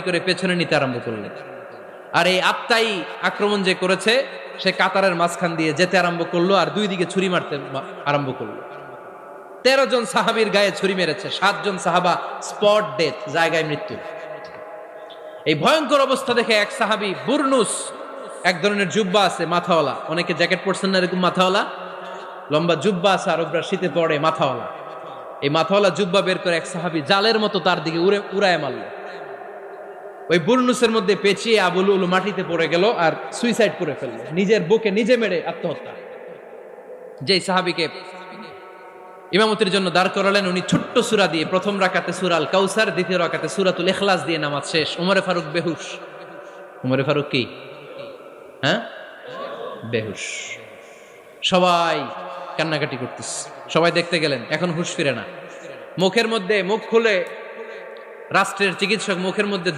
করে পেছনে নিতে আরম্ভ করলেন। আর এই আত্মাই আক্রমণ যে করেছে সে কাতারের মাঝখান দিয়ে যেতে আরম্ভ করলো আর দুই দিকে ছুরি মারতে আরম্ভ করলো। 13 জন সাহাবীর গায়ে ছুরি মেরেছে, 7 জন সাহাবা স্পট ডেথ, জায়গায় মৃত্যু। এই ভয়ঙ্কর অবস্থা দেখে এক সাহাবী বুরনুস, এক ধরনের জুব্বা আছে মাথাওয়ালা, অনেকে জ্যাকেট পরছেন না এরকম মাথাওয়ালা, লম্বা জুব্বা আছে আরবরা শীতে পড়ে মাথাওয়ালা, এই মাথাওয়ালা জুব্বা বের করে এক সাহাবী জালের মতো তার দিকে উড়ায় মারল। ওই বুরনুসের মধ্যে পেঁচিয়ে আবু লুলু মাটিতে পড়ে গেল আর সুইসাইড করে ফেলল, নিজের বুকে নিজে মেরে আত্মহত্যা। যেই সাহাবীকে ইমামতির জন্য দাঁড় করালেন উনি ছোট্ট সূরা দিয়ে প্রথম রাকাতে সূরা আল কাউসার, দ্বিতীয় রাকাতে সূরাতুল ইখলাস দিয়ে নামাজ শেষ। ওমরে ফারুক বেহুশ। ওমরে ফারুক কি বেহুশ। সবাই কান্নাকাটি করতেছে, সবাই দেখতে গেলেন, এখন হুঁশ ফিরে না। মুখের মধ্যে মুখ খুলে রাষ্ট্রের চিকিৎসক মুখের মধ্যে